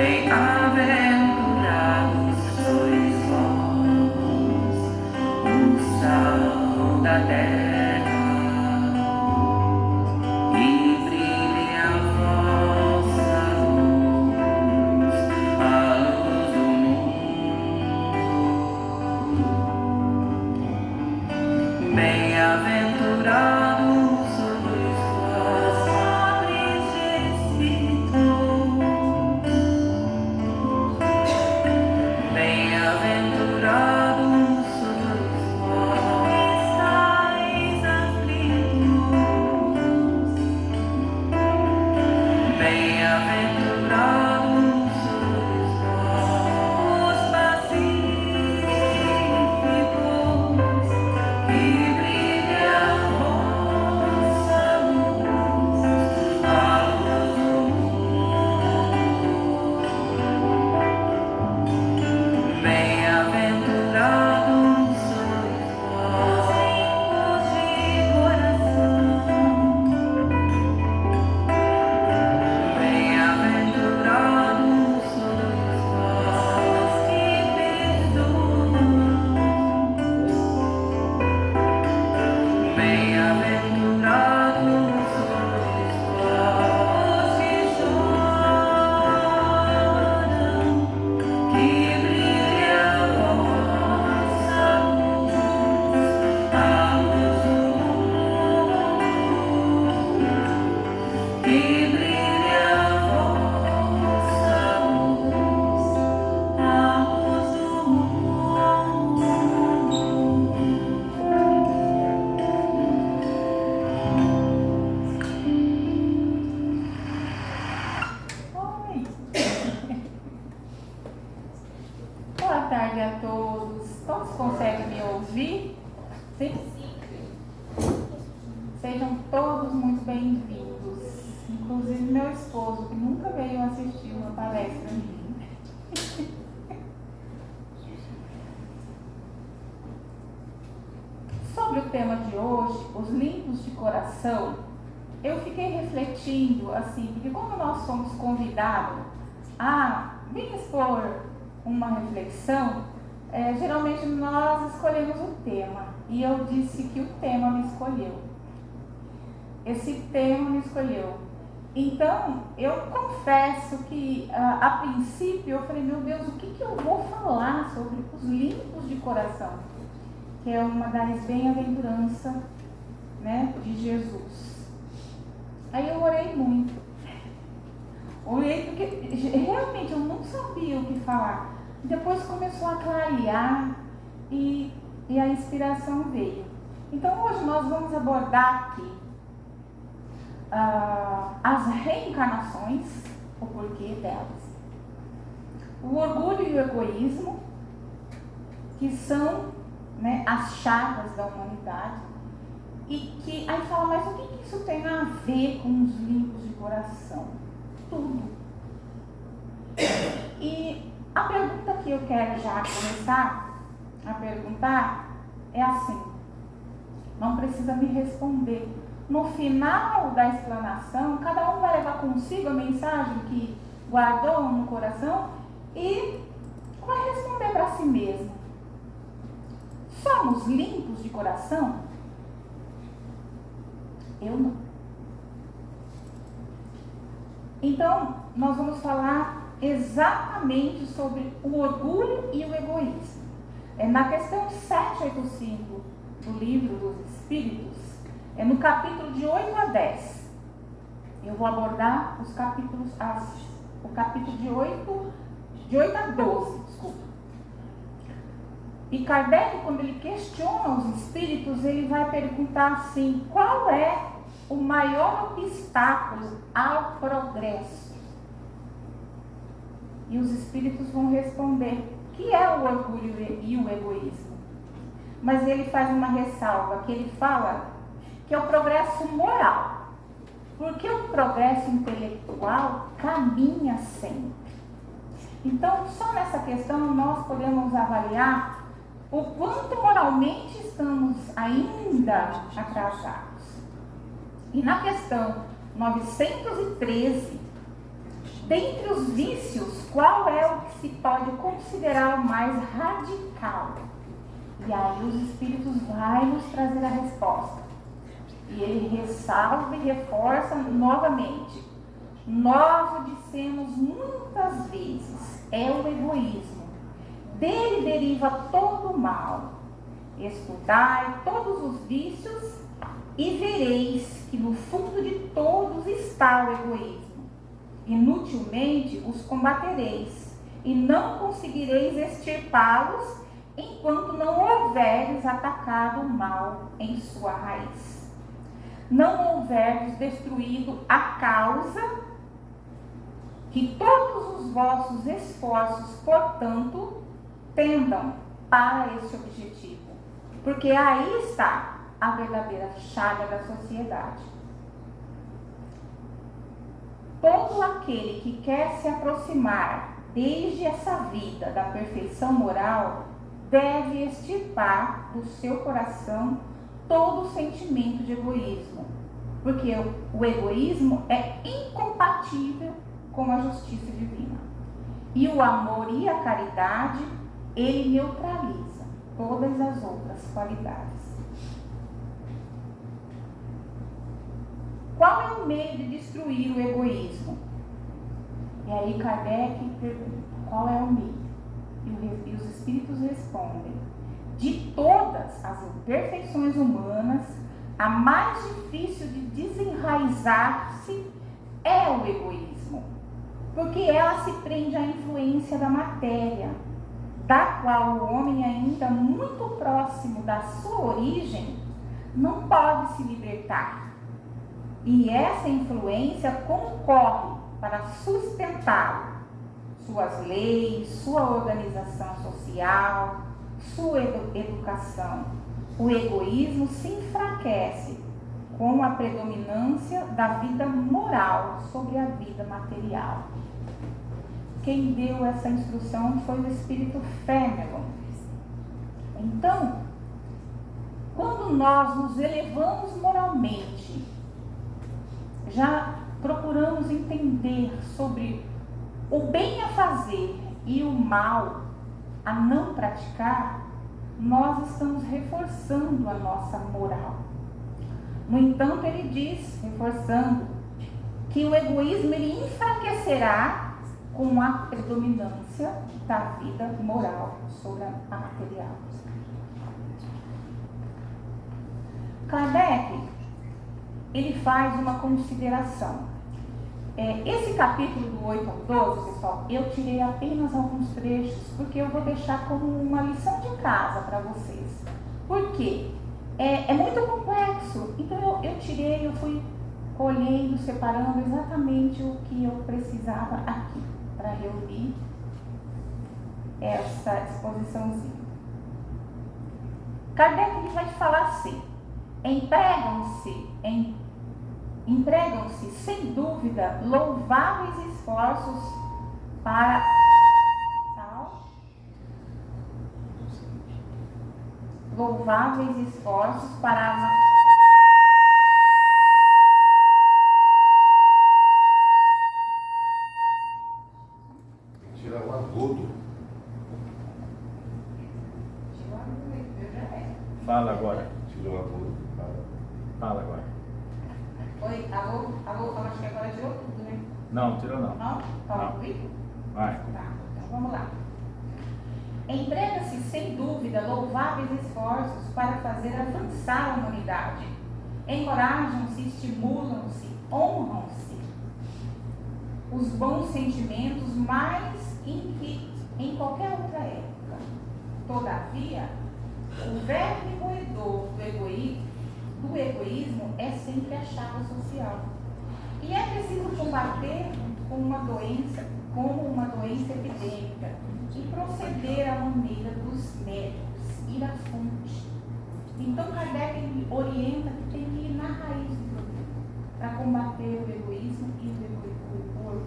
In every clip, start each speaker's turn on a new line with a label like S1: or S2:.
S1: Bem-aventurados sois vós, o sal da terra, e brilhe a vossa luz, a luz do mundo. Bem-aventurados sois vós, pobres de espírito. Bem-aventurados sois vós, que estáis aflitos. Bem-aventurados sois vós, os pacíficos, que brilhe a vossa luz, a luz do mundo. Bem-aventurados sois vós, limpos de coração. Bem-aventurados sois vós, que perdoam. Bem-aventurados sois vós, que choram, que brilhe a vossa luz, a luz do mundo. Que brilhe a vossa luz, a luz do mundo. Oi! Boa tarde a todos. Todos conseguem me ouvir? Sim? Sejam todos muito bem-vindos. Inclusive meu esposo, que nunca veio assistir uma palestra minha. Sobre o tema de hoje, os limpos de coração, eu fiquei refletindo assim, porque como nós somos convidados a vir expor uma reflexão, geralmente nós escolhemos o tema, e eu disse que o tema me escolheu. Esse tema me escolheu. Então, eu confesso que a princípio eu falei, meu Deus, o que eu vou falar sobre os limpos de coração? Que é uma das bem-aventuranças, né, de Jesus. Aí eu orei muito. Orei porque realmente eu não sabia o que falar. Depois começou a clarear e a inspiração veio. Então hoje nós vamos abordar aqui as reencarnações, o porquê delas, o orgulho e o egoísmo, que são, né, as chagas da humanidade, e que aí fala, mas o que isso tem a ver com os limpos de coração? Tudo. E a pergunta que eu quero já começar a perguntar é assim, não precisa me responder. No final da explanação, cada um vai levar consigo a mensagem que guardou no coração e vai responder para si mesmo. Somos limpos de coração? Eu não. Então, nós vamos falar exatamente sobre o orgulho e o egoísmo. Na questão 785 do Livro dos Espíritos, no capítulo de 8 a 10. Eu vou abordar os capítulos, o capítulo de 8 a 12, desculpa. E Kardec, quando ele questiona os espíritos, ele vai perguntar assim, qual é o maior obstáculo ao progresso? E os espíritos vão responder, que é o orgulho e o egoísmo. Mas ele faz uma ressalva, que ele fala que é o progresso moral. Porque o progresso intelectual caminha sempre. Então, só nessa questão nós podemos avaliar o quanto moralmente estamos ainda atrasados. E na questão 913 Dentre os vícios, qual é o que se pode considerar o mais radical? E aí os Espíritos vão nos trazer a resposta. E ele ressalva e reforça novamente. Nós o dissemos muitas vezes, é o egoísmo. Dele deriva todo o mal. Estudai todos os vícios e vereis que no fundo de todos está o egoísmo. Inutilmente os combatereis, e não conseguireis extirpá-los enquanto não houveres atacado o mal em sua raiz. Não houveres destruído a causa, que todos os vossos esforços, portanto, tendam para esse objetivo. Porque aí está a verdadeira chaga da sociedade. Todo aquele que quer se aproximar desde essa vida da perfeição moral deve extirpar do seu coração todo o sentimento de egoísmo, porque o egoísmo é incompatível com a justiça divina. E o amor e a caridade, ele neutraliza todas as outras qualidades. Qual é o meio de destruir o egoísmo? E aí Kardec pergunta, qual é o meio? E os Espíritos respondem, de todas as imperfeições humanas, a mais difícil de desenraizar-se é o egoísmo, porque ela se prende à influência da matéria, da qual o homem, ainda muito próximo da sua origem, não pode se libertar. E essa influência concorre para sustentá-lo, suas leis, sua organização social, sua educação. O egoísmo se enfraquece com a predominância da vida moral sobre a vida material. Quem deu essa instrução foi o Espírito Fenelon. Então, quando nós nos elevamos moralmente, já procuramos entender sobre o bem a fazer e o mal a não praticar, nós estamos reforçando a nossa moral. No entanto, ele diz, reforçando, que o egoísmo ele enfraquecerá com a predominância da vida moral sobre a material. Kardec, ele faz uma consideração. Esse capítulo do 8 ao 12, pessoal, eu tirei apenas alguns trechos, porque eu vou deixar como uma lição de casa para vocês. Por quê? É muito complexo, então eu tirei, eu fui colhendo, separando exatamente o que eu precisava aqui, para reunir essa exposiçãozinha. Kardec ele vai te falar assim, empregam-se, sem dúvida, louváveis esforços para
S2: tirar o agudo.
S3: Fala agora.
S2: Tirou o agudo.
S3: Fala agora.
S1: Oi, alô, acho que agora tirou tudo, né?
S3: Não, tirou não.
S1: Não? Tá ouvindo?
S3: Vai.
S1: Tá, então vamos lá. Emprega-se, sem dúvida, louváveis esforços para fazer avançar a humanidade. Encorajam-se, estimulam-se, honram-se os bons sentimentos mais que em qualquer outra época. Todavia, o verme roedor do egoísmo é sempre a chaga social. E é preciso combater como uma doença epidêmica e proceder à maneira dos médicos, ir à fonte. Então Kardec orienta que tem que ir na raiz do problema para combater o egoísmo e o orgulho.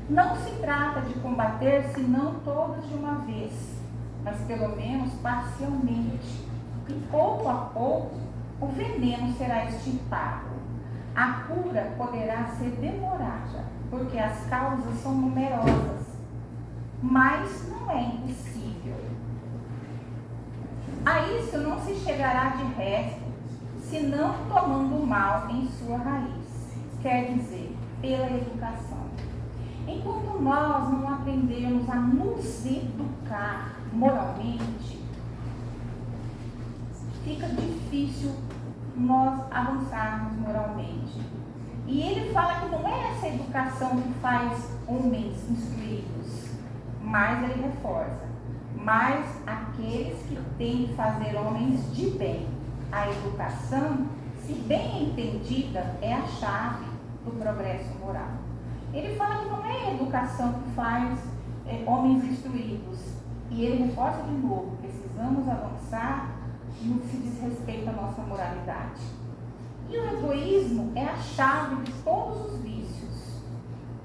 S1: Não se trata de combater senão todos de uma vez, mas pelo menos parcialmente. E pouco a pouco o veneno será extirpado. A cura poderá ser demorada, porque as causas são numerosas, mas não é impossível. A isso não se chegará de resto, senão tomando o mal em sua raiz, quer dizer, pela educação. Enquanto nós não aprendermos a nos educar moralmente, fica difícil nós avançarmos moralmente. E ele fala que não é essa educação que faz homens instruídos, mas ele reforça, mas aqueles que têm de fazer homens de bem. A educação, se bem entendida, é a chave do progresso moral. Ele fala que não é a educação que faz homens instruídos. E ele reforça de novo, precisamos avançar no que se diz respeito à nossa moralidade. E o egoísmo é a chave de todos os vícios,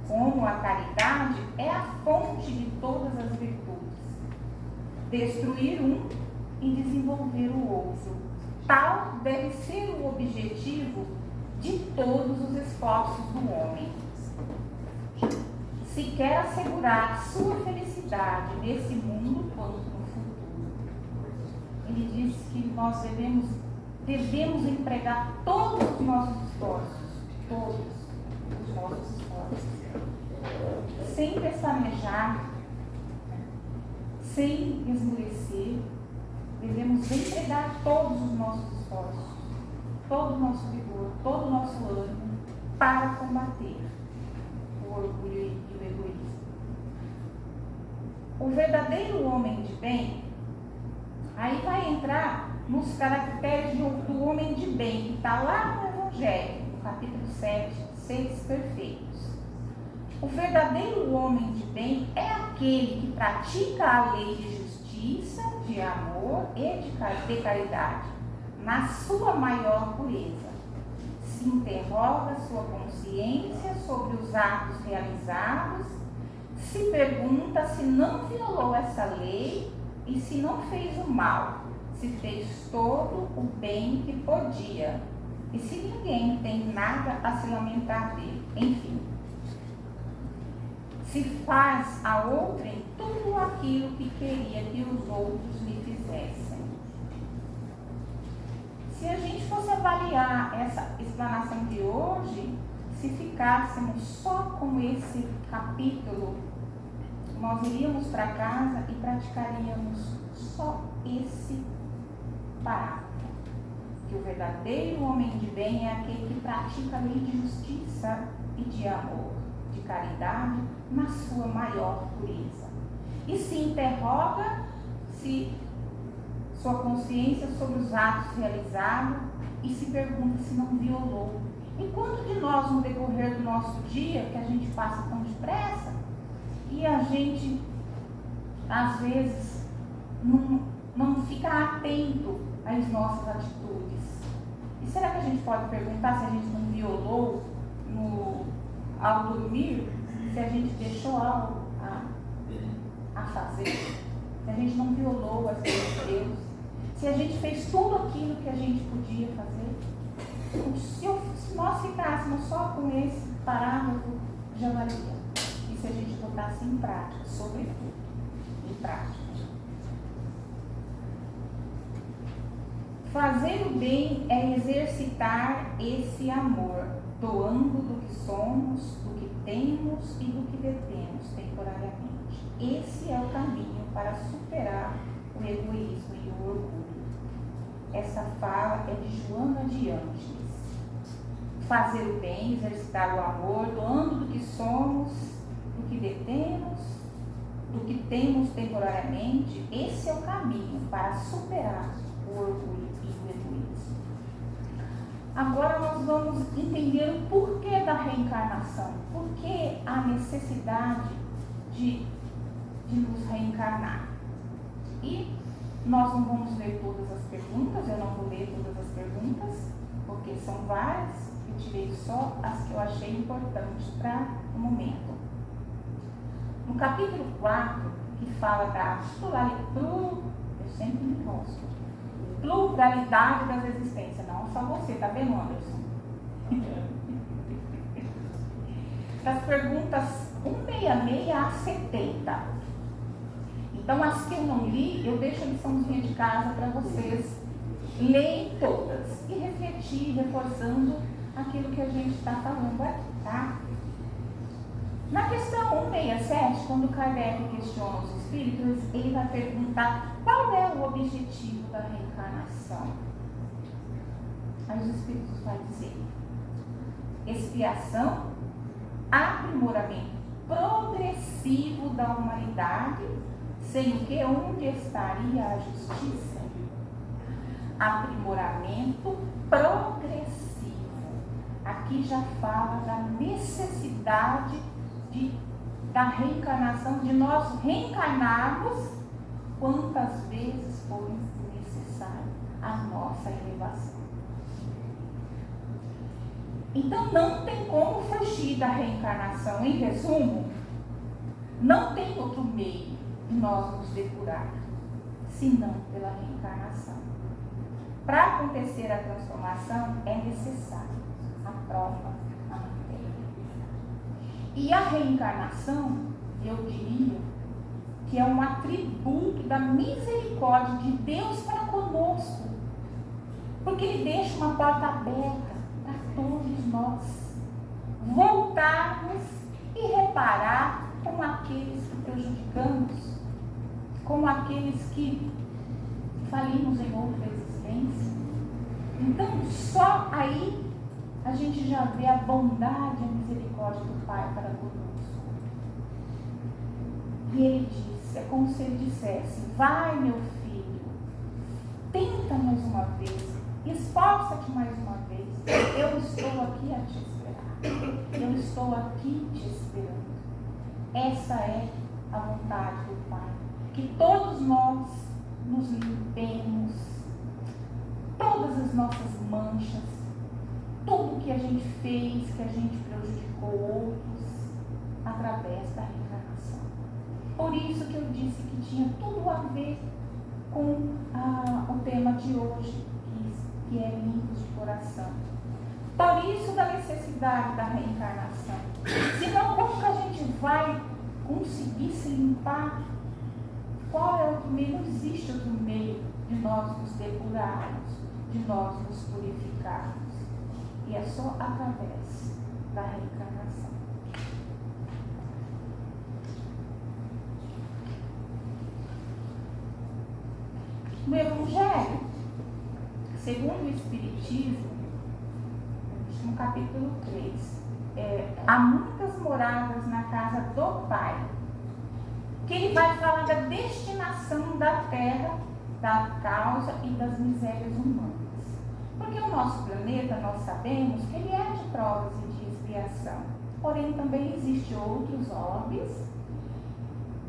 S1: como a caridade é a fonte de todas as virtudes. Destruir um e desenvolver o outro. Tal deve ser o objetivo de todos os esforços do homem. Se quer assegurar sua felicidade nesse mundo quanto no futuro. Ele diz que nós devemos empregar todos os nossos esforços, sem pestanejar, sem esmorecer. Devemos empregar todos os nossos esforços, todo o nosso vigor, todo o nosso ânimo para combater o orgulho e o egoísmo. O verdadeiro homem de bem, aí vai entrar nos caracteres do homem de bem, que está lá no Evangelho, no capítulo 7, 6 perfeitos. O verdadeiro homem de bem é aquele que pratica a lei de justiça, de amor e de caridade, na sua maior pureza. Se interroga sua consciência sobre os atos realizados, se pergunta se não violou essa lei e se não fez o mal, se fez todo o bem que podia, e se ninguém tem nada a se lamentar dele. Enfim, se faz a outrem tudo aquilo que queria que os outros lhe fizessem. Se a gente fosse avaliar essa explanação de hoje, se ficássemos só com esse capítulo, nós iríamos para casa e praticaríamos só esse parágrafo. Que o verdadeiro homem de bem é aquele que pratica a lei de justiça e de amor, de caridade, na sua maior pureza. E se interroga se sua consciência sobre os atos realizados e se pergunta se não violou. E quanto de nós, no decorrer do nosso dia, que a gente passa tão depressa, e a gente, às vezes, não fica atento às nossas atitudes. E será que a gente pode perguntar se a gente não violou ao dormir? Se a gente deixou algo a fazer? Se a gente não violou as leis de Deus? Se a gente fez tudo aquilo que a gente podia fazer? Se nós ficássemos só com esse parágrafo, já valia. E se a gente botasse em prática, sobretudo, em prática. Fazer o bem é exercitar esse amor, doando do que somos, do que temos e do que detemos temporariamente. Esse é o caminho para superar o egoísmo e o orgulho. Essa fala é de Joana de Ângeles. Fazer o bem, exercitar o amor, doando do que somos, do que detemos, do que temos temporariamente. Esse é o caminho para superar o orgulho e o egoísmo. Agora nós vamos entender o porquê da reencarnação. Por que a necessidade de nos reencarnar? E nós não vamos ler todas as perguntas, eu não vou ler todas as perguntas, porque são várias, eu tirei só as que eu achei importantes para o momento. No capítulo 4, que fala da pluralidade das existências. Não só você, tá vendo, Anderson? das perguntas 166 a 70. Então, as que eu não li, eu deixo a liçãozinha de casa para vocês lerem todas e refletir, reforçando aquilo que a gente está falando aqui, tá? Na questão 167, quando Kardec questiona os espíritos, ele vai perguntar qual é o objetivo da reencarnação. Aí os espíritos vão dizer: expiação, aprimoramento progressivo da humanidade, sem o que onde estaria a justiça? Aprimoramento progressivo. Aqui já fala da necessidade da reencarnação, de nós reencarnarmos quantas vezes for necessário a nossa elevação. Então não tem como fugir da reencarnação. Em resumo, não tem outro meio de nós nos depurar senão pela reencarnação. Para acontecer a transformação é necessário a prova, a matéria. E a reencarnação, eu diria, que é um atributo da misericórdia de Deus para conosco, porque Ele deixa uma porta aberta para todos nós voltarmos e reparar com aqueles que prejudicamos, com aqueles que falimos em outra existência. Então, só aí a gente já vê a bondade e a misericórdia do Pai para conosco. E Ele diz, é como se Ele dissesse: vai, meu filho, tenta mais uma vez, esforça-te mais uma vez, eu estou aqui a te esperar, eu estou aqui te esperando. Essa é a vontade do Pai, que todos nós nos limpemos, todas as nossas manchas, tudo que a gente fez, que a gente prejudicou outros, através da reencarnação. Por isso que eu disse que tinha tudo a ver com o tema de hoje, que é limpos de coração. Por isso da necessidade da reencarnação. Senão, como que a gente vai conseguir se limpar? Qual é outro meio? Não existe outro meio de nós nos depurarmos, de nós nos purificarmos. E é só através da reencarnação. No Evangelho, segundo o Espiritismo, no capítulo 3, há muitas moradas na casa do Pai, que ele vai falar da destinação da terra, da causa e das misérias humanas. Porque o nosso planeta, nós sabemos que ele é de provas e de expiação. Porém, também existem outros orbes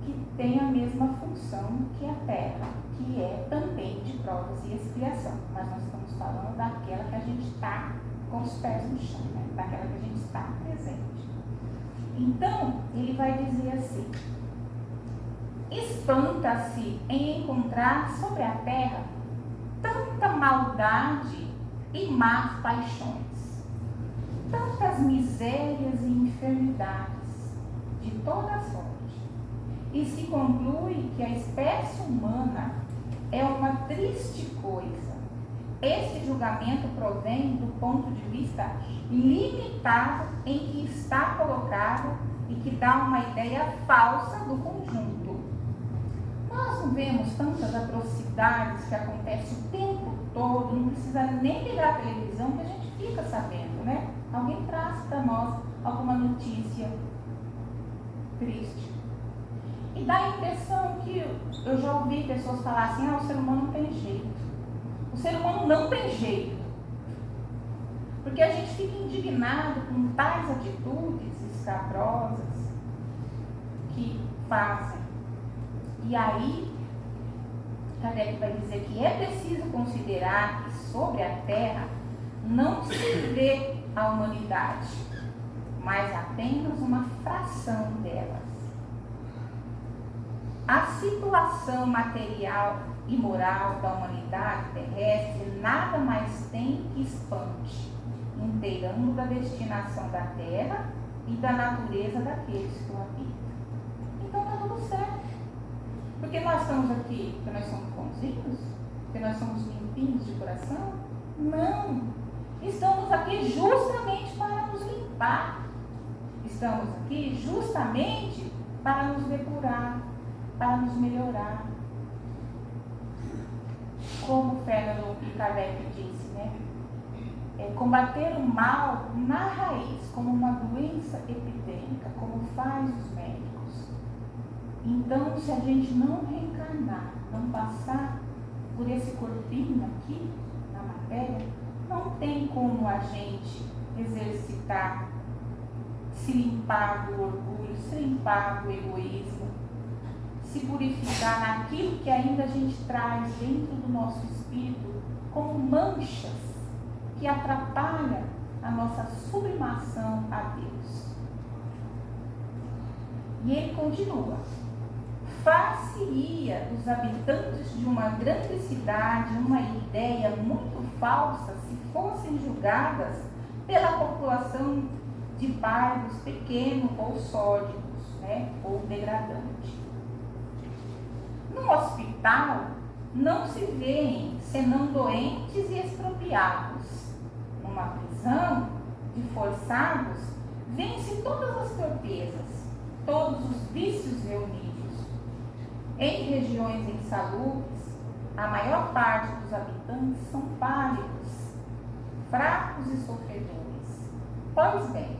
S1: que têm a mesma função que a Terra, que é também de provas e expiação. Mas nós estamos falando daquela que a gente está com os pés no chão, né? Daquela que a gente está presente. Então, ele vai dizer assim: espanta-se em encontrar sobre a terra tanta maldade e más paixões, tantas misérias e enfermidades de toda sorte, e se conclui que a espécie humana é uma triste coisa. Esse julgamento provém do ponto de vista limitado em que está colocado e que dá uma ideia falsa do conjunto. Nós não vemos tantas atrocidades que acontecem o tempo todo, não precisa nem ligar a televisão que a gente fica sabendo, né? Alguém traz para nós alguma notícia triste. E dá a impressão que eu já ouvi pessoas falar assim: o ser humano não tem jeito. O ser humano não tem jeito. Porque a gente fica indignado com tais atitudes escabrosas que fazem. E aí, Kardec vai dizer que é preciso considerar que sobre a Terra não se vê a humanidade, mas apenas uma fração delas. A situação material e moral da humanidade terrestre nada mais tem que espante, inteirando da destinação da Terra e da natureza daqueles que o habitam. Então está tudo certo. Porque nós estamos aqui, porque nós somos bonzinhos? Porque nós somos limpinhos de coração? Não! Estamos aqui justamente para nos limpar. Estamos aqui justamente para nos depurar, para nos melhorar. Como Fernando e Kardec disse, né? Combater o mal na raiz, como uma doença epidêmica, como faz os médicos. Então, se a gente não reencarnar, não passar por esse corpinho aqui, na matéria, não tem como a gente exercitar, se limpar do orgulho, se limpar do egoísmo, se purificar naquilo que ainda a gente traz dentro do nosso espírito como manchas que atrapalham a nossa sublimação a Deus. E ele continua: far-se-ia dos habitantes de uma grande cidade uma ideia muito falsa se fossem julgadas pela população de bairros pequenos ou sórdidos, né, ou degradantes. No hospital não se veem senão doentes e expropriados. Numa prisão de forçados vêm-se todas as torpezas, todos os vícios reunidos. Em regiões insalubres, a maior parte dos habitantes são pálidos, fracos e sofredores. Pois bem,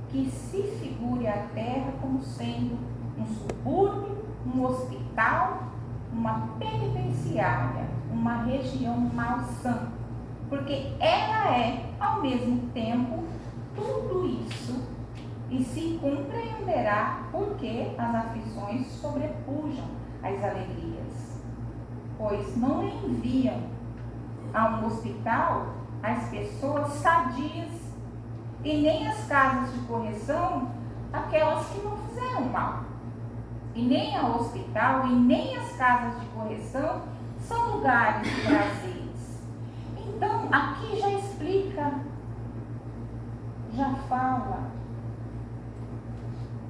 S1: que se figure a terra como sendo um subúrbio, um hospital, uma penitenciária, uma região malsã, porque ela é, ao mesmo tempo, tudo isso, e se compreenderá porque as aflições sobrepujam as alegrias, pois não enviam a um hospital as pessoas sadias e nem as casas de correção aquelas que não fizeram mal. E nem ao hospital e nem as casas de correção são lugares de prazeres. Então, aqui já explica, já fala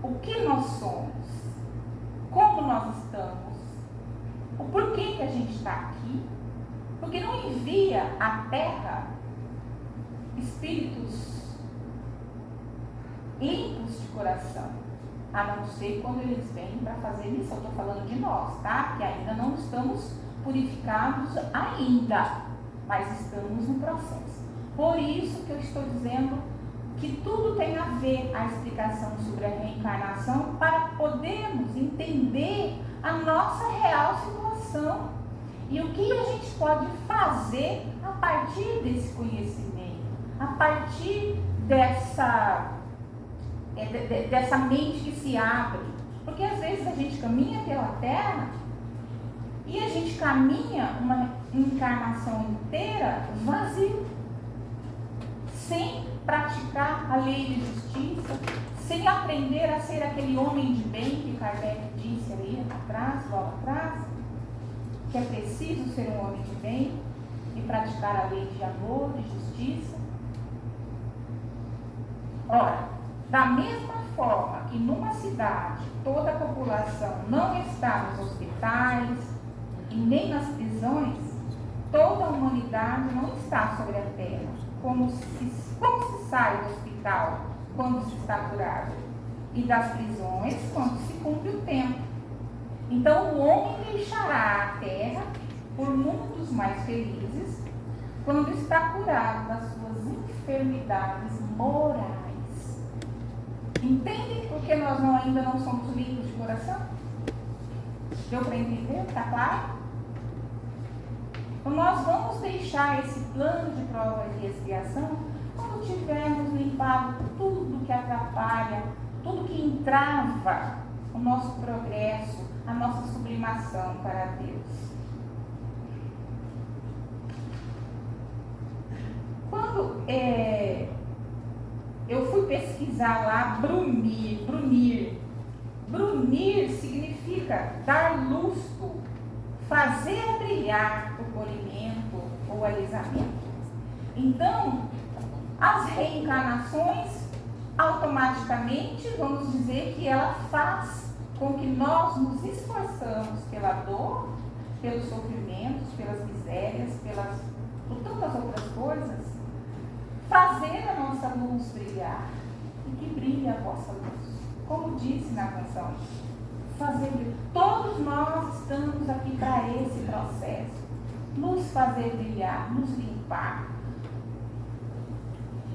S1: o que nós somos, como nós estamos, o porquê que a gente está aqui, porque não envia à Terra espíritos limpos de coração, a não ser quando eles vêm para fazer missão. Estou falando de nós, tá? Que ainda não estamos purificados ainda, mas estamos no processo. Por isso que eu estou dizendo que tudo tem a ver a explicação sobre a reencarnação para podermos entender a nossa real situação e o que a gente pode fazer a partir desse conhecimento, a partir dessa mente que se abre. Porque às vezes a gente caminha pela Terra e a gente caminha uma encarnação inteira vazio, sem praticar a lei de justiça, sem aprender a ser aquele homem de bem que Kardec disse ali atrás, logo atrás, que é preciso ser um homem de bem e praticar a lei de amor, de justiça. Ora, da mesma forma que numa cidade toda a população não está nos hospitais e nem nas prisões, toda a humanidade não está sobre a terra. Como se sai do hospital quando se está curado, e das prisões quando se cumpre o tempo. Então o homem deixará a terra por mundos mais felizes quando está curado das suas enfermidades morais. Entendem por que nós ainda não somos limpos de coração? Deu para entender? Está claro? Então nós vamos deixar esse plano de prova e expiação quando tivermos limpado tudo que atrapalha, tudo que entrava o nosso progresso, a nossa sublimação para Deus. Quando eu fui pesquisar lá brunir significa dar lustro, fazer brilhar o polimento ou alisamento. Então, as reencarnações automaticamente vamos dizer que ela faz com que nós nos esforçamos pela dor, pelos sofrimentos, pelas misérias, por tantas outras coisas, fazer a nossa luz brilhar, e que brilhe a vossa luz. Como disse na canção, fazer brilhar. Todos nós estamos aqui para esse processo, nos fazer brilhar, nos limpar.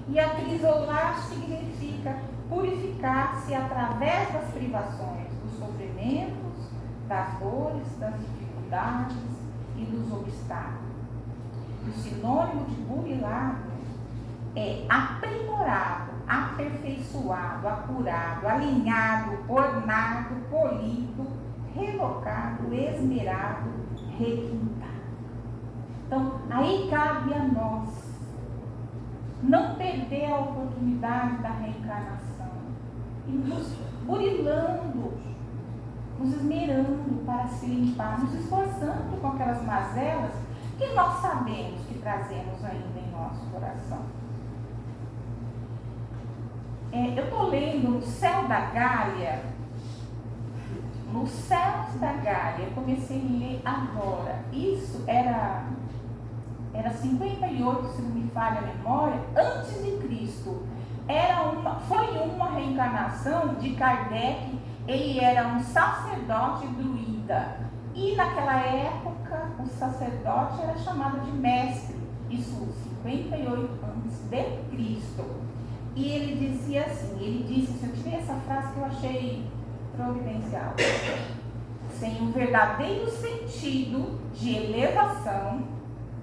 S1: E acrisolar significa purificar-se através das privações, dos sofrimentos, das dores, das dificuldades e dos obstáculos. O sinônimo de burilado é aprimorado, aperfeiçoado, apurado, alinhado, ornado, polido, relocado, esmerado, requintado. Então, aí cabe a nós não perder a oportunidade da reencarnação e nos burilando, nos esmerando para se limpar, nos esforçando com aquelas mazelas que nós sabemos que trazemos ainda em nosso coração. Eu estou lendo No Céu da Gália. No Céus da Gália, eu comecei a ler agora. Isso era 58, se não me falha a memória, antes de Cristo. Foi uma reencarnação de Kardec. Ele era um sacerdote druida. E naquela época, o sacerdote era chamado de mestre. Isso 58 antes de Cristo. E ele dizia assim, eu tirei essa frase que eu achei providencial. Sem um verdadeiro sentido de elevação,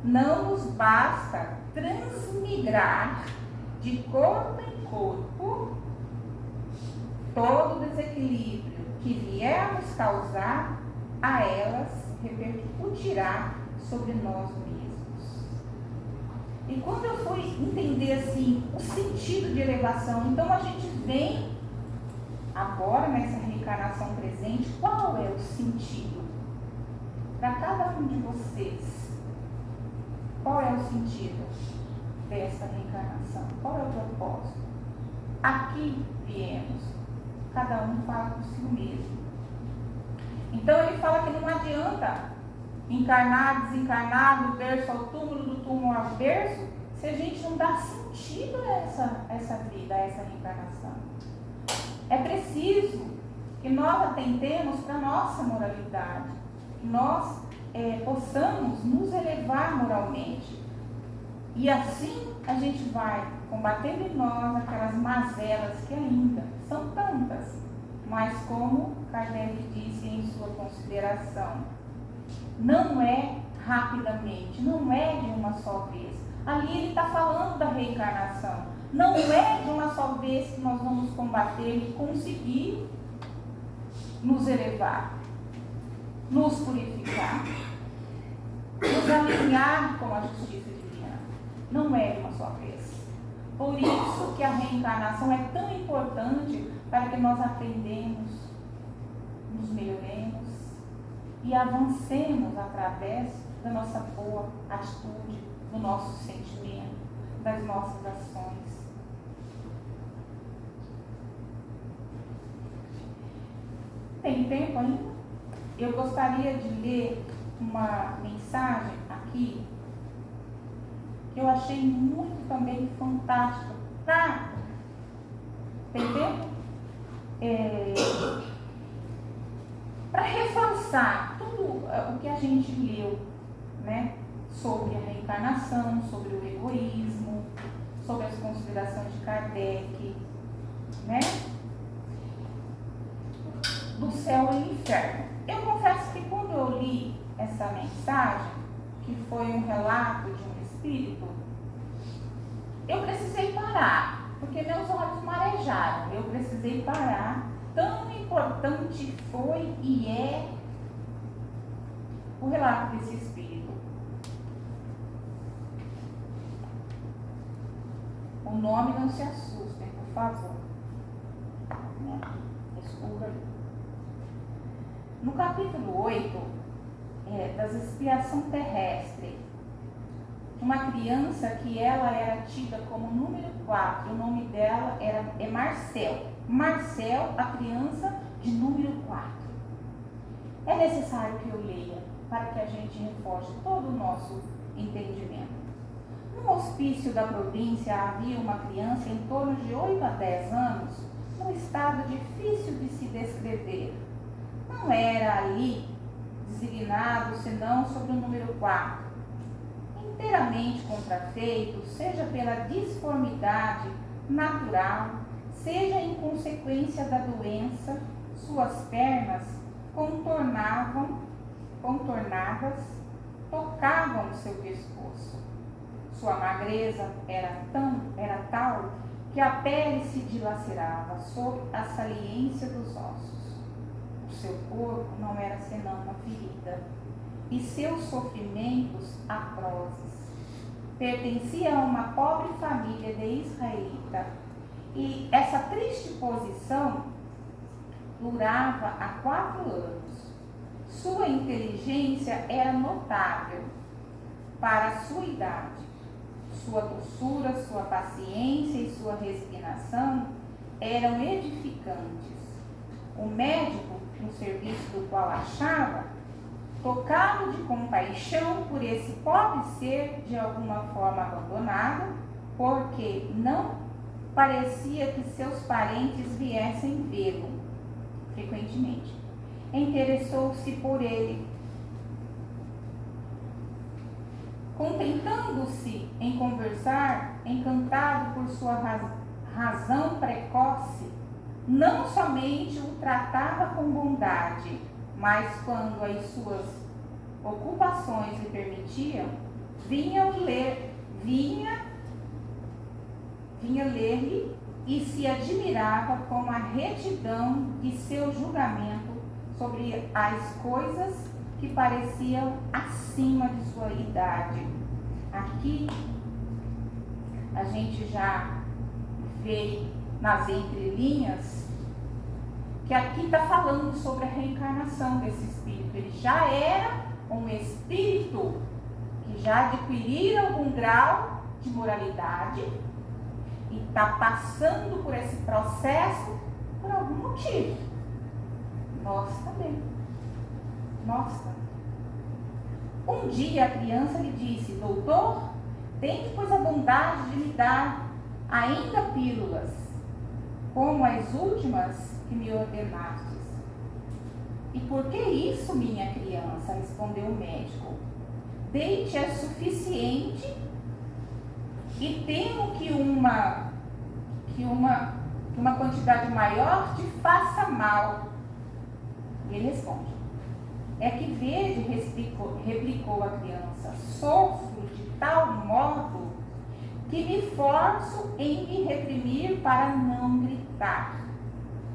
S1: não nos basta transmigrar de corpo em corpo todo o desequilíbrio que viermos causar a elas repercutirá sobre nós mesmos. E quando eu fui entender assim o sentido de elevação, então a gente vem agora nessa reencarnação presente, qual é o sentido para cada um de vocês? Qual é o sentido dessa reencarnação? Qual é o propósito? Aqui viemos, cada um fala por si mesmo. Então ele fala que não adianta encarnar, desencarnar, do berço ao túmulo, do túmulo ao berço, se a gente não dá sentido a essa vida, a essa reencarnação. É preciso que nós atentemos para a nossa moralidade, que nós possamos nos elevar moralmente. E assim a gente vai combatendo em nós aquelas mazelas que ainda são tantas, mas como Kardec disse em sua consideração, não é rapidamente, não é de uma só vez. Ali ele está falando da reencarnação. Não é de uma só vez que nós vamos combater e conseguir nos elevar, nos purificar, nos alinhar com a justiça divina. Não é de uma só vez. Por isso que a reencarnação é tão importante para que nós aprendemos, nos melhoremos e avancemos através da nossa boa atitude, do nosso sentimento, das nossas ações. Tem tempo ainda? Eu gostaria de ler uma mensagem aqui que eu achei muito também fantástica. Tá? Tem tempo? Para reforçar tudo o que a gente leu, né? Sobre a reencarnação, sobre o egoísmo, sobre as considerações de Kardec, né? Do céu e inferno. Eu confesso que quando eu li essa mensagem, que foi um relato de um espírito, eu precisei parar, porque meus olhos marejaram. Eu precisei parar. Tão importante foi e é o relato desse espírito. O nome não se assustem, por favor. Desculpa. No capítulo 8, das expiação terrestre, uma criança que ela era tida como número 4, o nome dela é Marcel. Marcel, a criança de número 4. É necessário que eu leia para que a gente reforce todo o nosso entendimento. No hospício da província havia uma criança em torno de 8 a 10 anos, num estado difícil de se descrever. Não era ali designado senão sobre o número 4. Inteiramente contrafeito, seja pela disformidade natural, seja em consequência da doença, suas pernas contornadas, tocavam o seu pescoço. Sua magreza era tal que a pele se dilacerava sob a saliência dos ossos. O seu corpo não era senão uma ferida, e seus sofrimentos atrozes. Pertencia a uma pobre família de israelita, e essa triste posição durava há 4 anos. Sua inteligência era notável para a sua idade. Sua doçura, sua paciência e sua resignação eram edificantes. O médico, no serviço do qual achava, tocado de compaixão por esse pobre ser de alguma forma abandonado, porque não parecia que seus parentes viessem vê-lo frequentemente, interessou-se por ele. Contentando-se em conversar, encantado por sua razão precoce, não somente o tratava com bondade, mas quando as suas ocupações lhe permitiam, vinha ler-lhe e se admirava com a retidão de seu julgamento sobre as coisas que pareciam acima de sua idade. Aqui a gente já vê nas entrelinhas que aqui está falando sobre a reencarnação desse espírito. Ele já era um espírito que já adquirira algum grau de moralidade e está passando por esse processo por algum motivo. Nós também. Nós também. Um dia a criança lhe disse: doutor, tente pois a bondade de me dar ainda pílulas, como as últimas que me ordenastes. E por que isso, minha criança? Respondeu o médico. Dei-te é suficiente e temo que uma quantidade maior te faça mal. E ele responde: é que vede, replicou a criança, sofro de tal modo que me forço em me reprimir para não gritar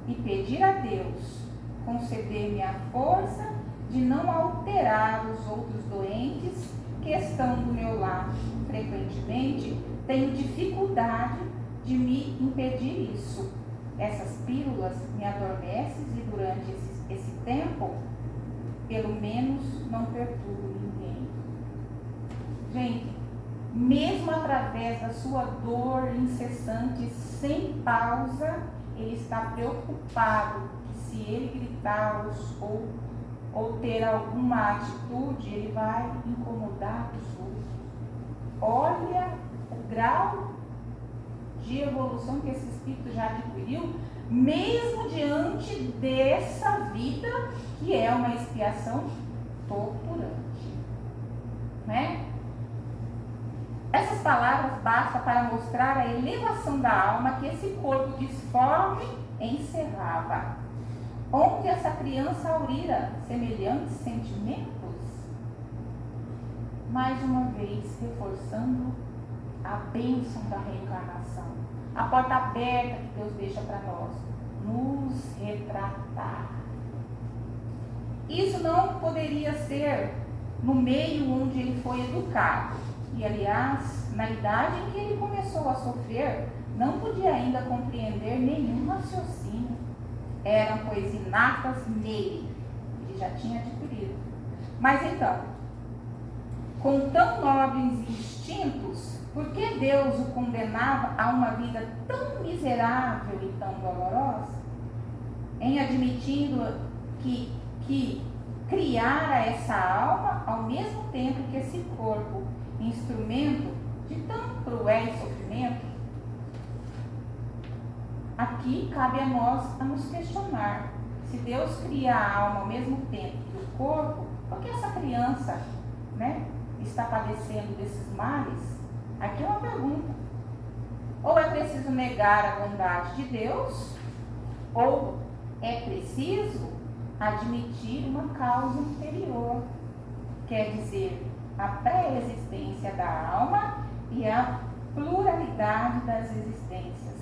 S1: e pedir a Deus conceder-me a força de não alterar os outros doentes que estão do meu lado. Frequentemente tenho dificuldade de me impedir isso. Essas pílulas me adormecem e durante esse tempo, pelo menos, não perturbo ninguém. Gente, mesmo através da sua dor incessante, sem pausa, ele está preocupado que se ele gritar ou ter alguma atitude, ele vai incomodar os outros. Olha o grau de evolução que esse espírito já adquiriu, mesmo diante dessa vida que é uma expiação torturante, né? Essas palavras bastam para mostrar a elevação da alma que esse corpo disforme encerrava. Onde essa criança aurira semelhantes sentimentos? Mais uma vez, reforçando a bênção da reencarnação, a porta aberta que Deus deixa para nós, nos retratar. Isso não poderia ser no meio onde ele foi educado. E, aliás, na idade em que ele começou a sofrer, não podia ainda compreender nenhum raciocínio. Eram coisas inatas nele, ele já tinha adquirido. Mas então, com tão nobres instintos, por que Deus o condenava a uma vida tão miserável e tão dolorosa? Em admitindo que criara essa alma ao mesmo tempo que esse corpo, instrumento de tão cruel sofrimento? Aqui cabe a nós a nos questionar. Se Deus cria a alma ao mesmo tempo que o corpo, por que essa criança, está padecendo desses males? Aqui é uma pergunta. Ou é preciso negar a bondade de Deus, ou é preciso admitir uma causa interior, quer dizer, a pré-existência da alma e a pluralidade das existências.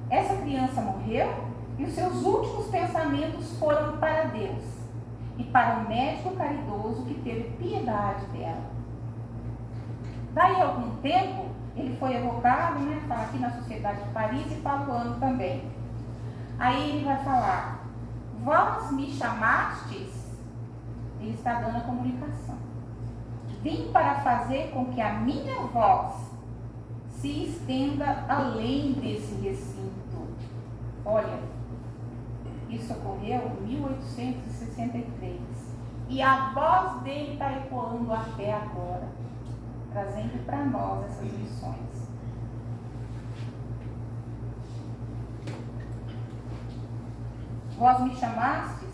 S1: Essa criança morreu e os seus últimos pensamentos foram para Deus e para o médico caridoso que teve piedade dela. Daí a algum tempo, ele foi evocado, fala aqui na Sociedade de Paris e fala o ano também. Aí ele vai falar: vós me chamastes, ele está dando a comunicação. Vim para fazer com que a minha voz se estenda além desse recinto. Olha, isso ocorreu em 1863. E a voz dele está ecoando até agora, trazendo para nós essas lições. Vós me chamastes,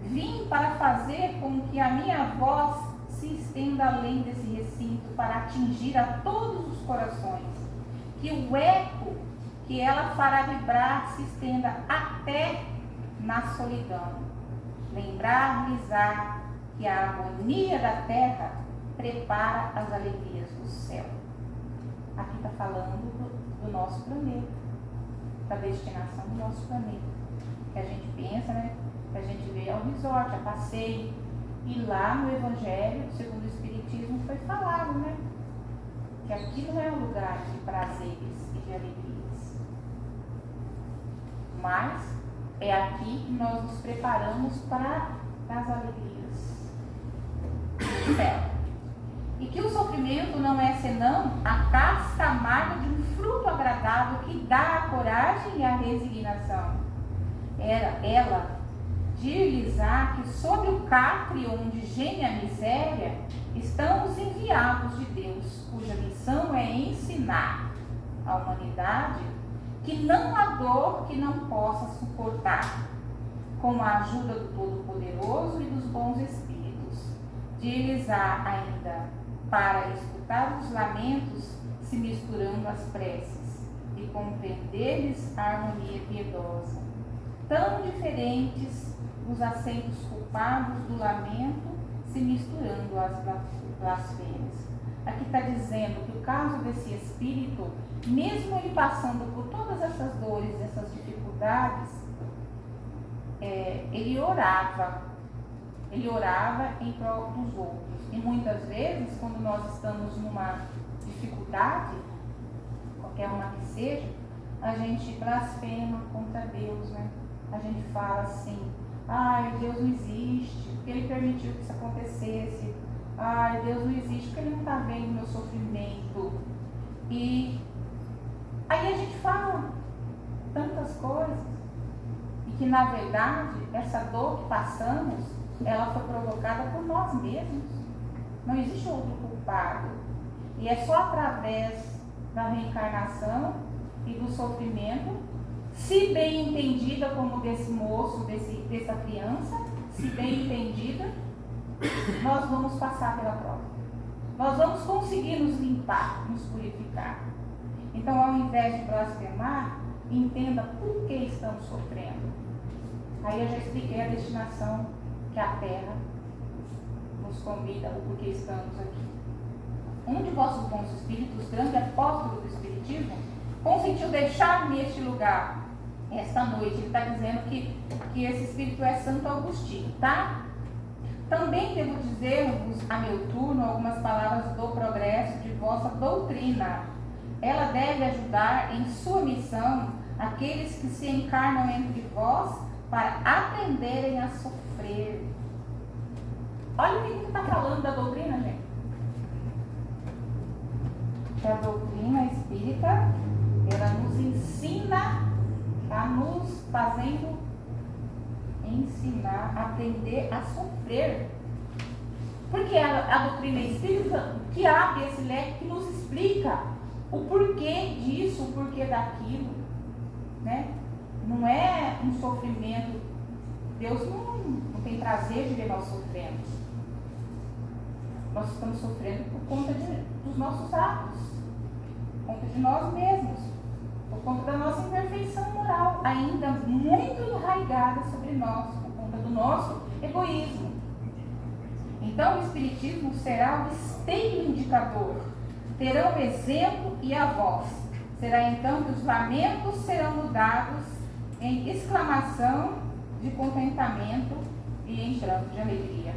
S1: vim para fazer com que a minha voz se estenda além desse recinto, para atingir a todos os corações, que o eco que ela fará vibrar se estenda até na solidão. Lembrar-lhes-á que a harmonia da terra prepara as alegrias do céu. Aqui está falando do nosso planeta, da destinação do nosso planeta. Que a gente pensa, que a gente vê ao resort, a passeio. E lá no Evangelho, segundo o Espiritismo, foi falado, que aqui não é um lugar de prazeres e de alegrias. Mas é aqui que nós nos preparamos para as alegrias do céu. E que o sofrimento não é senão a casca amarga de um fruto agradável que dá a coragem e a resignação. Ela dir-lhes-á que sob o catre onde geme a miséria estão os enviados de Deus, cuja missão é ensinar a humanidade que não há dor que não possa suportar, com a ajuda do Todo-Poderoso e dos bons espíritos. Dir-lhes-á ainda para escutar os lamentos se misturando às preces e compreender-lhes a harmonia piedosa. Tão diferentes os acentos culpados do lamento se misturando às blasfêmias. Aqui está dizendo que o caso desse espírito, mesmo ele passando por todas essas dores, essas dificuldades, ele orava em prol dos outros. E muitas vezes, quando nós estamos numa dificuldade, qualquer uma que seja, a gente blasfema contra Deus, A gente fala assim: ai, Deus não existe, porque Ele permitiu que isso acontecesse. Ai, Deus não existe, porque Ele não está vendo o meu sofrimento. E aí a gente fala tantas coisas. E que, na verdade, essa dor que passamos, ela foi provocada por nós mesmos. Não existe outro culpado. E é só através da reencarnação e do sofrimento, se bem entendida, como desse moço, dessa criança, se bem entendida, nós vamos passar pela prova. Nós vamos conseguir nos limpar, nos purificar. Então, ao invés de blasfemar, entenda por que estamos sofrendo. Aí eu já expliquei a destinação que a Terra nos convida, o porquê estamos aqui. Um de vossos bons espíritos, grande apóstolo do Espiritismo, consentiu deixar-me este lugar esta noite. Ele está dizendo que esse espírito é Santo Agostinho, tá? Também devo dizer-vos, a meu turno, algumas palavras do progresso de vossa doutrina. Ela deve ajudar em sua missão aqueles que se encarnam entre vós para aprenderem a sofrer. Olha o que está falando da doutrina, gente. que a doutrina espírita, ela nos ensina, está nos fazendo ensinar, aprender a sofrer. Porque a doutrina espírita que abre esse leque, que nos explica o porquê disso, o porquê daquilo, né? Não é um sofrimento. Deus não tem prazer de ver nós sofrendo. Nós estamos sofrendo por conta dos nossos atos, por conta de nós mesmos, por conta da nossa imperfeição moral, ainda muito enraigada sobre nós, por conta do nosso egoísmo. Então o Espiritismo será o esteio indicador, terão exemplo e a voz. Será então que os lamentos serão mudados em exclamação de contentamento e em pranto de alegria.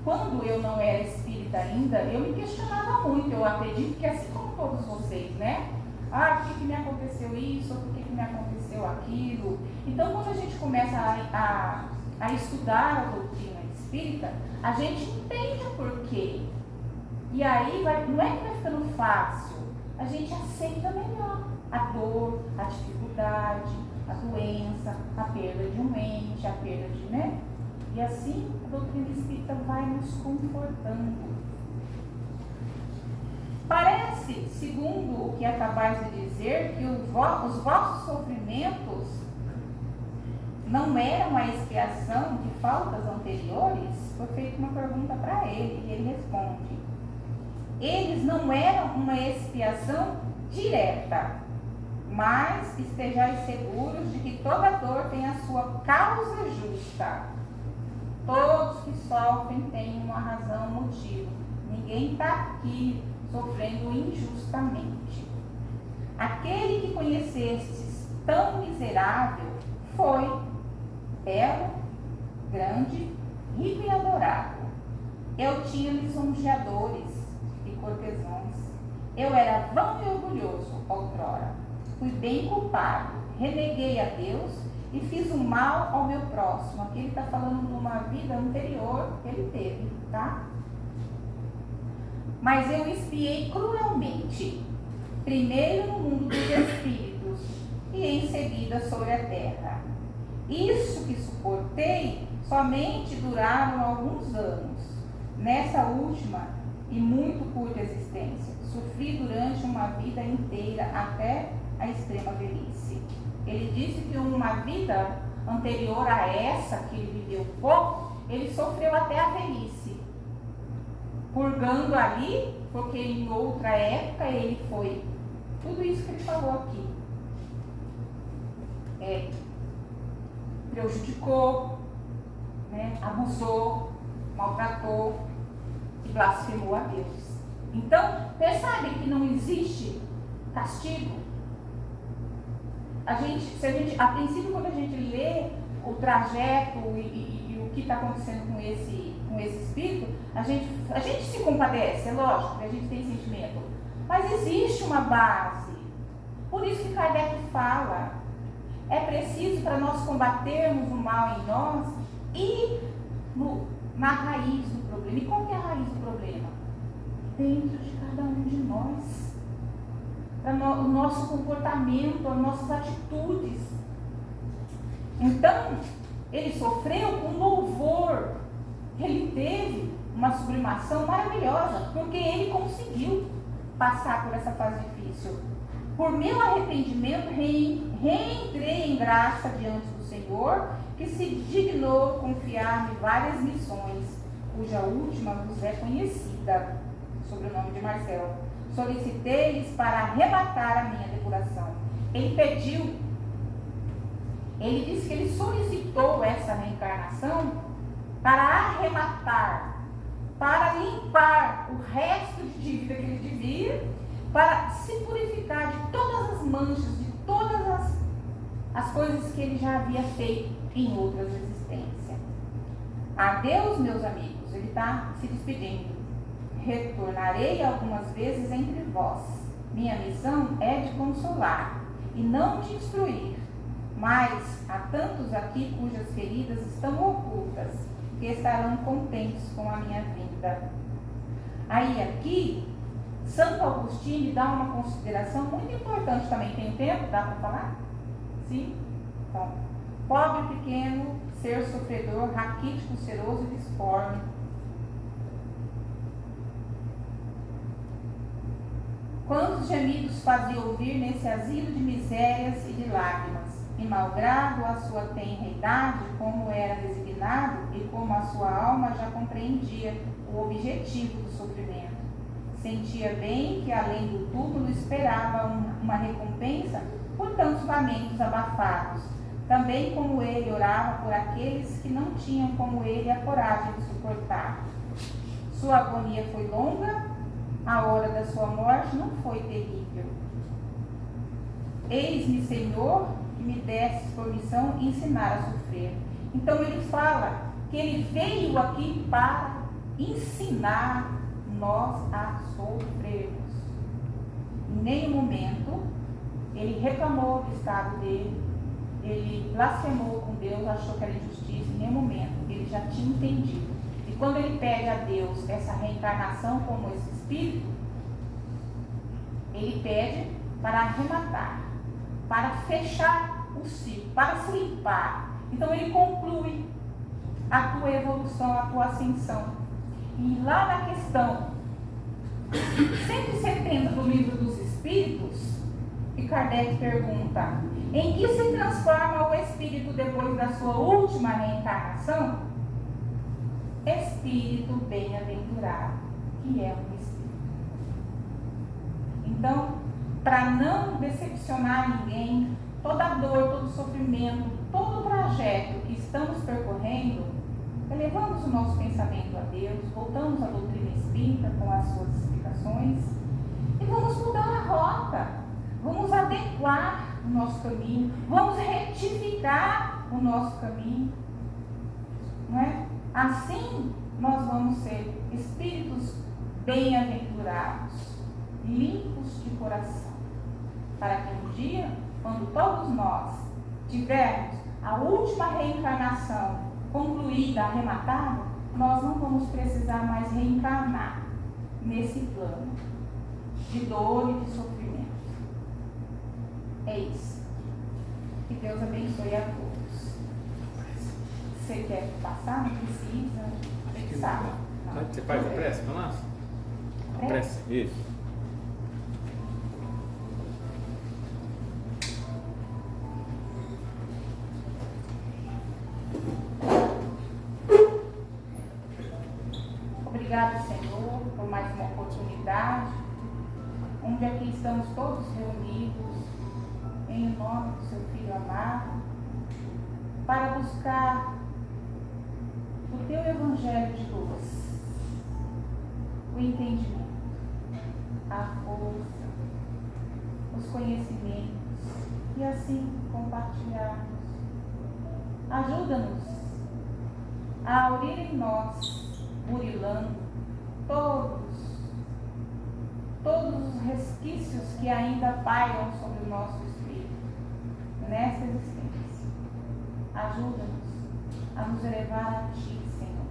S1: Quando eu não era espírita ainda, eu me questionava muito. Eu acredito que assim como todos vocês, né? Por que me aconteceu isso? Por que me aconteceu aquilo? Então, quando a gente começa a estudar a doutrina espírita, a gente entende o porquê. E aí, não é que vai ficando fácil, a gente aceita melhor a dor, a dificuldade, a doença, a perda de um ente, a perda de, né? E assim a doutrina espírita vai nos confortando. Parece, segundo o que acabais de dizer, que os vossos sofrimentos não eram a expiação de faltas anteriores. Foi feita uma pergunta para ele e ele responde: eles não eram uma expiação direta, mas estejais seguros de que toda dor tem a sua causa justa. Todos que sofrem têm uma razão, um motivo. Ninguém está aqui sofrendo injustamente. Aquele que conhecestes tão miserável foi belo, grande, rico e adorável. Eu tinha lisonjeadores e cortesãos. Eu era vão e orgulhoso outrora. Fui bem culpado, reneguei a Deus e fiz o mal ao meu próximo. Aqui ele está falando de uma vida anterior que ele teve, tá? Mas eu espiei cruelmente, primeiro no mundo dos espíritos e em seguida sobre a terra. Isso que suportei somente duraram alguns anos. Nessa última e muito curta existência, sofri durante uma vida inteira até a extrema velhice. Ele disse que uma vida anterior a essa, que ele viveu pouco, ele sofreu até a velhice, purgando ali, porque em outra época ele foi, tudo isso que ele falou aqui, prejudicou, né, abusou, maltratou e blasfemou a Deus. Então, percebem que não existe castigo. A princípio, quando a gente lê o trajeto e o que está acontecendo com esse espírito, a gente se compadece, é lógico, que a gente tem sentimento. Mas existe uma base. Por isso que Kardec fala, é preciso para nós combatermos o mal em nós ir na raiz do problema. E qual que é a raiz do problema? Dentro de cada um de nós. O nosso comportamento, as nossas atitudes. Então, ele sofreu com louvor. Ele teve uma sublimação maravilhosa, porque ele conseguiu passar por essa fase difícil. Por meu arrependimento, reentrei em graça diante do Senhor, que se dignou confiar-me várias missões, cuja última vos é conhecida, sob o nome de Marcelo. Solicitei-lhes para arrematar a minha depuração. Ele pediu, ele disse que ele solicitou essa reencarnação para arrematar, para limpar o resto de dívida que ele devia, para se purificar de todas as manchas, de todas as coisas que ele já havia feito em outras existências. Adeus, meus amigos, ele está se despedindo. Retornarei algumas vezes entre vós. Minha missão é de consolar e não de instruir. Mas há tantos aqui cujas feridas estão ocultas, que estarão contentes com a minha vinda. Aí aqui, Santo Agostinho dá uma consideração muito importante também. Tem tempo? Dá para falar? Sim? Então, pobre pequeno, ser sofredor, raquítico, seroso e disforme. Quantos gemidos fazia ouvir nesse asilo de misérias e de lágrimas, e malgrado a sua tenra idade, como era designado e como a sua alma já compreendia o objetivo do sofrimento, sentia bem que além do túmulo esperava uma recompensa por tantos lamentos abafados, também como ele orava por aqueles que não tinham como ele a coragem de suportar. Sua agonia foi longa, a hora da sua morte não foi terrível. Eis-me, Senhor, que me desses por missão ensinar a sofrer. Então ele fala que ele veio aqui para ensinar nós a sofrermos. Em nenhum momento ele reclamou do estado dele, ele blasfemou com Deus, achou que era injustiça. Em nenhum momento ele já tinha entendido. E quando ele pede a Deus essa reencarnação como esse espírito, ele pede para arrematar, para fechar o ciclo, para se limpar. Então ele conclui a tua evolução, a tua ascensão. E lá na questão 170 do Livro dos Espíritos, que Kardec pergunta: em que se transforma o espírito depois da sua última reencarnação? Espírito bem-aventurado, que é um espírito. Então, para não decepcionar ninguém, toda dor, todo sofrimento, todo o trajeto que estamos percorrendo, elevamos o nosso pensamento a Deus, voltamos à doutrina espírita com as suas explicações e vamos mudar a rota, vamos adequar o nosso caminho, vamos retificar o nosso caminho, não é? Assim nós vamos ser espíritos bem-aventurados, limpos de coração, para que um dia, quando todos nós tivermos a última reencarnação concluída, arrematada, nós não vamos precisar mais reencarnar nesse plano de dor e de sofrimento. É isso. Que Deus abençoe a todos. Você quer passar? Não precisa. Você sabe.
S3: Você faz a prece para nós? A prece? Isso.
S1: Obrigado, Senhor, por mais uma oportunidade, onde aqui estamos todos reunidos, em nome do seu Filho amado, para buscar o teu Evangelho de luz, o entendimento, a força, os conhecimentos, e assim compartilharmos. Ajuda-nos a aurir em nós, burilando todos os resquícios que ainda pairam sobre o nosso espírito nesta existência. Ajuda-nos a nos elevar a Ti, Senhor,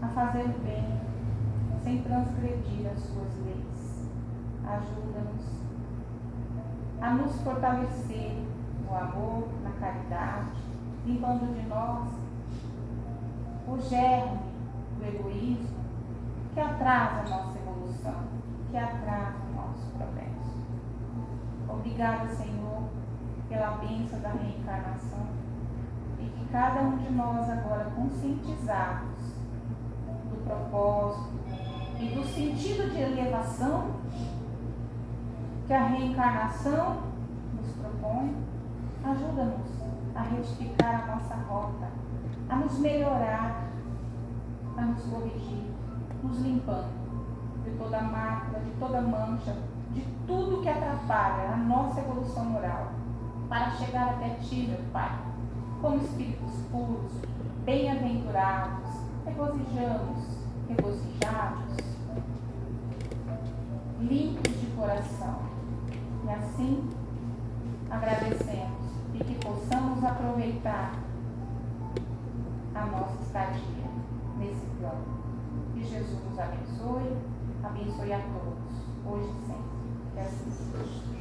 S1: a fazer o bem, sem transgredir as Suas leis. Ajuda-nos a nos fortalecer no amor, na caridade, limpando de nós o germe do egoísmo que atrasa a nossa evolução, que atrasa o nosso progresso. Obrigada, Senhor, pela bênção da reencarnação, e que cada um de nós agora conscientizados do propósito e do sentido de elevação que a reencarnação nos propõe, ajuda-nos a retificar a nossa rota, a nos melhorar, a nos corrigir, nos limpando de toda mácula, de toda mancha, de tudo que atrapalha a nossa evolução moral, para chegar até Ti, meu Pai, como espíritos puros, bem-aventurados, regozijados, limpos de coração. E assim, agradecemos e que possamos aproveitar a nossa estadia nesse plano. Que Jesus nos abençoe a todos. hoje e sempre. Que assim seja.